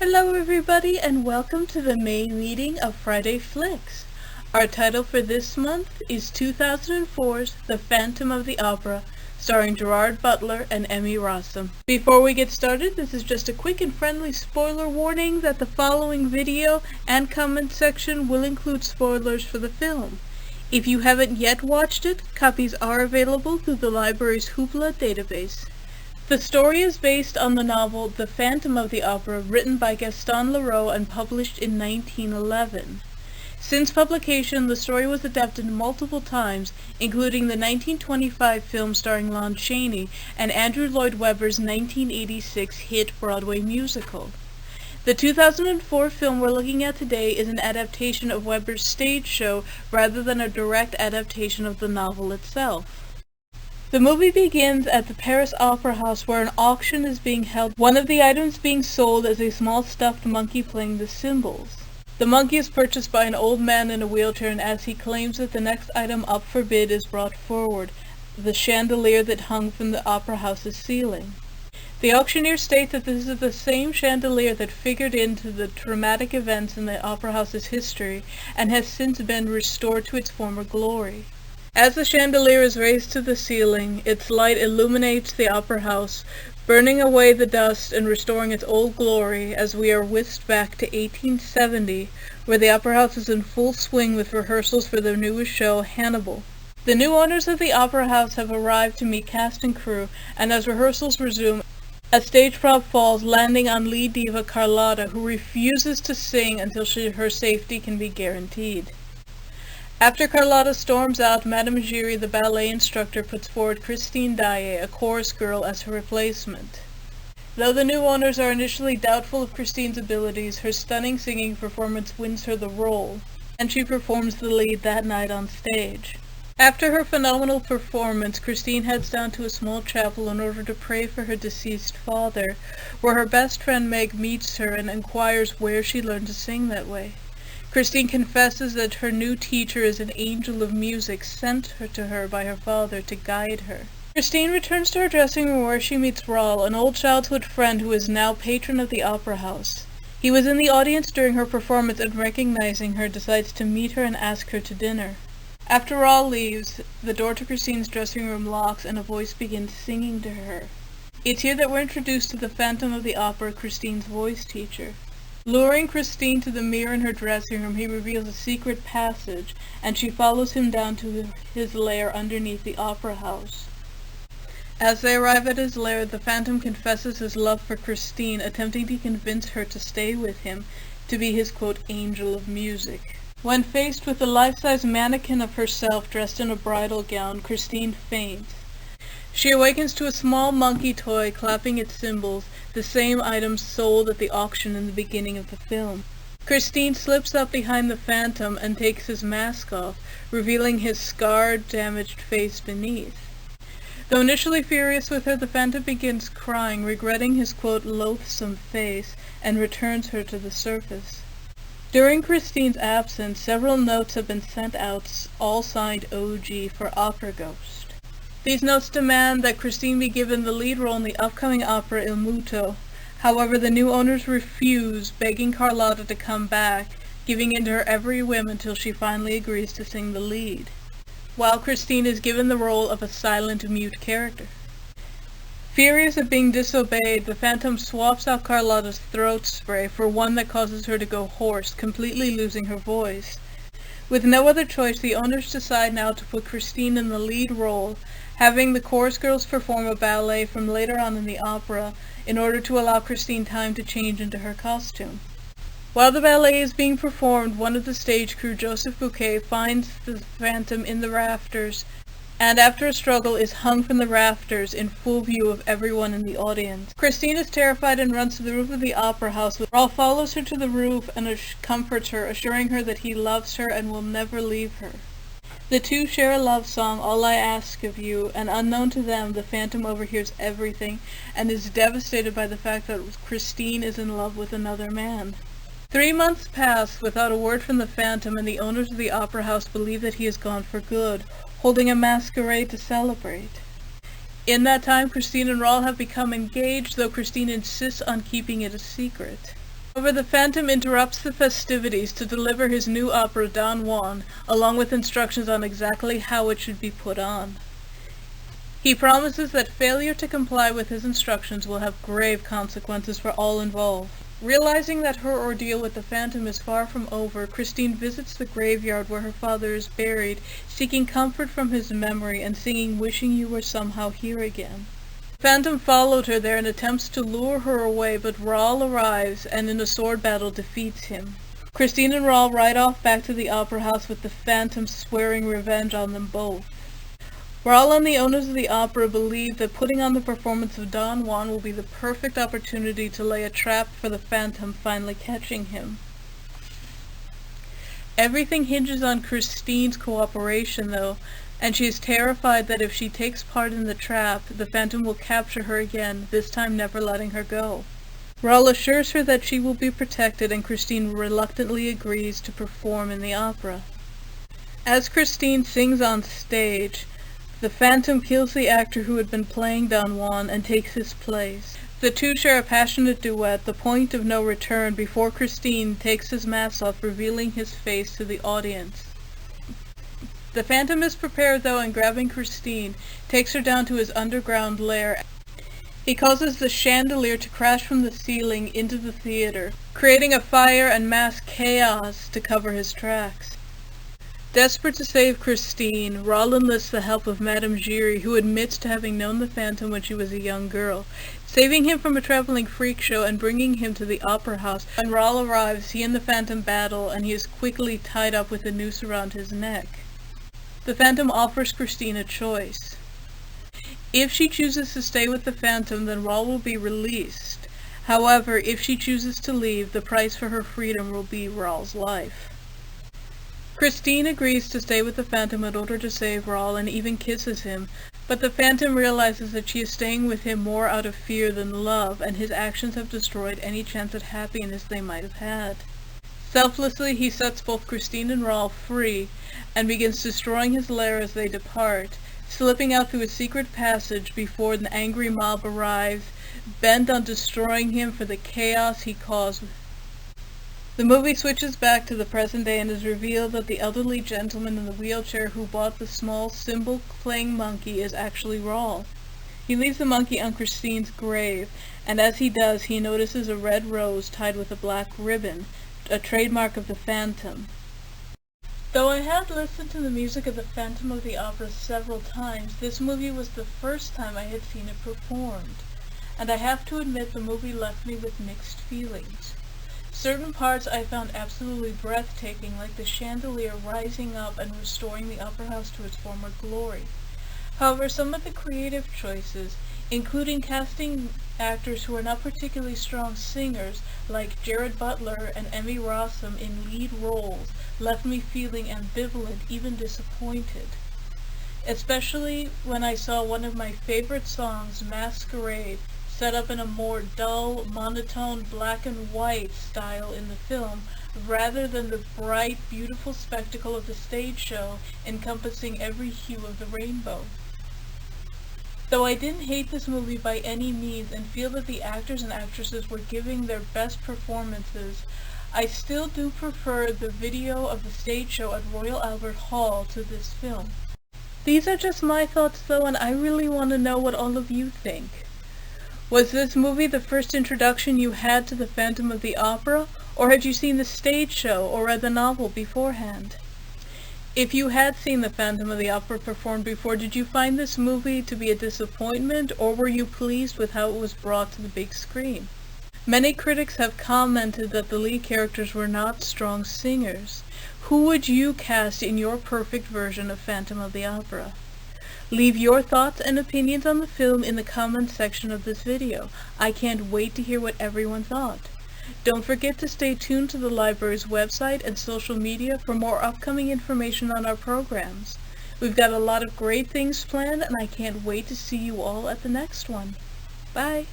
Hello everybody and welcome to the May meeting of Friday Flicks. Our title for this month is 2004's The Phantom of the Opera, starring Gerard Butler and Emmy Rossum. Before we get started, this is just a quick and friendly spoiler warning that the following video and comment section will include spoilers for the film. If you haven't yet watched it, copies are available through the library's Hoopla database. The story is based on the novel The Phantom of the Opera, written by Gaston Leroux and published in 1911. Since publication, the story was adapted multiple times, including the 1925 film starring Lon Chaney and Andrew Lloyd Webber's 1986 hit Broadway musical. The 2004 film we're looking at today is an adaptation of Webber's stage show rather than a direct adaptation of the novel itself. The movie begins at the Paris Opera House where an auction is being held. One of the items being sold is a small stuffed monkey playing the cymbals. The monkey is purchased by an old man in a wheelchair, and as he claims it, the next item up for bid is brought forward, the chandelier that hung from the opera house's ceiling. The auctioneer states that this is the same chandelier that figured into the traumatic events in the opera house's history and has since been restored to its former glory. As the chandelier is raised to the ceiling, its light illuminates the opera house, burning away the dust and restoring its old glory as we are whisked back to 1870, where the opera house is in full swing with rehearsals for their newest show, Hannibal. The new owners of the opera house have arrived to meet cast and crew, and as rehearsals resume, a stage prop falls, landing on lead diva Carlotta, who refuses to sing until her safety can be guaranteed. After Carlotta storms out, Madame Giry, the ballet instructor, puts forward Christine Daae, a chorus girl, as her replacement. Though the new owners are initially doubtful of Christine's abilities, her stunning singing performance wins her the role, and she performs the lead that night on stage. After her phenomenal performance, Christine heads down to a small chapel in order to pray for her deceased father, where her best friend Meg meets her and inquires where she learned to sing that way. Christine confesses that her new teacher is an angel of music sent to her by her father to guide her. Christine returns to her dressing room where she meets Raoul, an old childhood friend who is now patron of the opera house. He was in the audience during her performance and, recognizing her, decides to meet her and ask her to dinner. After Raoul leaves, the door to Christine's dressing room locks and a voice begins singing to her. It's here that we're introduced to the Phantom of the Opera, Christine's voice teacher. Luring Christine to the mirror in her dressing room, he reveals a secret passage, and she follows him down to his lair underneath the opera house. As they arrive at his lair, the Phantom confesses his love for Christine, attempting to convince her to stay with him, to be his, quote, angel of music. When faced with a life-size mannequin of herself dressed in a bridal gown, Christine faints. She awakens to a small monkey toy clapping its cymbals, the same items sold at the auction in the beginning of the film. Christine slips up behind the Phantom and takes his mask off, revealing his scarred, damaged face beneath. Though initially furious with her, the Phantom begins crying, regretting his, quote, loathsome face, and returns her to the surface. During Christine's absence, several notes have been sent out, all signed OG for Opera Ghost. These notes demand that Christine be given the lead role in the upcoming opera Il Muto. However, the new owners refuse, begging Carlotta to come back, giving in to her every whim until she finally agrees to sing the lead, while Christine is given the role of a silent, mute character. Furious at being disobeyed, the Phantom swaps out Carlotta's throat spray for one that causes her to go hoarse, completely losing her voice. With no other choice, the owners decide now to put Christine in the lead role, having the chorus girls perform a ballet from later on in the opera in order to allow Christine time to change into her costume. While the ballet is being performed, one of the stage crew, Joseph Bouquet, finds the Phantom in the rafters, and after a struggle is hung from the rafters in full view of everyone in the audience. Christine is terrified and runs to the roof of the opera house. Raoul follows her to the roof and comforts her, assuring her that he loves her and will never leave her. The two share a love song, All I Ask of You, and unknown to them, the Phantom overhears everything and is devastated by the fact that Christine is in love with another man. 3 months pass without a word from the Phantom, and the owners of the opera house believe that he is gone for good, holding a masquerade to celebrate. In that time, Christine and Raoul have become engaged, though Christine insists on keeping it a secret. However, the Phantom interrupts the festivities to deliver his new opera Don Juan, along with instructions on exactly how it should be put on. He promises that failure to comply with his instructions will have grave consequences for all involved. Realizing that her ordeal with the Phantom is far from over, Christine visits the graveyard where her father is buried, seeking comfort from his memory and singing "Wishing You Were Somehow Here Again." The Phantom followed her there and attempts to lure her away, but Raoul arrives and in a sword battle defeats him. Christine and Raoul ride off back to the opera house with the Phantom swearing revenge on them both. Raoul and the owners of the opera believe that putting on the performance of Don Juan will be the perfect opportunity to lay a trap for the Phantom finally catching him. Everything hinges on Christine's cooperation, though, and she is terrified that if she takes part in the trap, the Phantom will capture her again, this time never letting her go. Raoul assures her that she will be protected, and Christine reluctantly agrees to perform in the opera. As Christine sings on stage, the Phantom kills the actor who had been playing Don Juan and takes his place. The two share a passionate duet, the point of no return, before Christine takes his mask off, revealing his face to the audience. The Phantom is prepared, though, and grabbing Christine, takes her down to his underground lair. He causes the chandelier to crash from the ceiling into the theater, creating a fire and mass chaos to cover his tracks. Desperate to save Christine, Raoul enlists the help of Madame Giry, who admits to having known the Phantom when she was a young girl, saving him from a traveling freak show and bringing him to the opera house. When Raoul arrives, he and the Phantom battle, and he is quickly tied up with a noose around his neck. The Phantom offers Christine a choice. If she chooses to stay with the Phantom, then Raoul will be released. However, if she chooses to leave, the price for her freedom will be Raoul's life. Christine agrees to stay with the Phantom in order to save Raoul and even kisses him, but the Phantom realizes that she is staying with him more out of fear than love, and his actions have destroyed any chance at happiness they might have had. Selflessly, he sets both Christine and Raoul free, and begins destroying his lair as they depart, slipping out through a secret passage before an angry mob arrives, bent on destroying him for the chaos he caused. The movie switches back to the present day and is revealed that the elderly gentleman in the wheelchair who bought the small cymbal-playing monkey is actually Raoul. He leaves the monkey on Christine's grave, and as he does, he notices a red rose tied with a black ribbon, a trademark of the Phantom. Though I had listened to the music of the Phantom of the Opera several times, this movie was the first time I had seen it performed, and I have to admit the movie left me with mixed feelings. Certain parts I found absolutely breathtaking, like the chandelier rising up and restoring the opera house to its former glory. However, some of the creative choices, including casting actors who are not particularly strong singers, like Jared Butler and Emmy Rossum in lead roles, left me feeling ambivalent, even disappointed. Especially when I saw one of my favorite songs, Masquerade, set up in a more dull, monotone black and white style in the film, rather than the bright, beautiful spectacle of the stage show encompassing every hue of the rainbow. Though I didn't hate this movie by any means and feel that the actors and actresses were giving their best performances, I still do prefer the video of the stage show at Royal Albert Hall to this film. These are just my thoughts, though, and I really want to know what all of you think. Was this movie the first introduction you had to the Phantom of the Opera, or had you seen the stage show or read the novel beforehand? If you had seen the Phantom of the Opera performed before, did you find this movie to be a disappointment, or were you pleased with how it was brought to the big screen? Many critics have commented that the lead characters were not strong singers. Who would you cast in your perfect version of Phantom of the Opera? Leave your thoughts and opinions on the film in the comments section of this video. I can't wait to hear what everyone thought. Don't forget to stay tuned to the library's website and social media for more upcoming information on our programs. We've got a lot of great things planned, and I can't wait to see you all at the next one. Bye!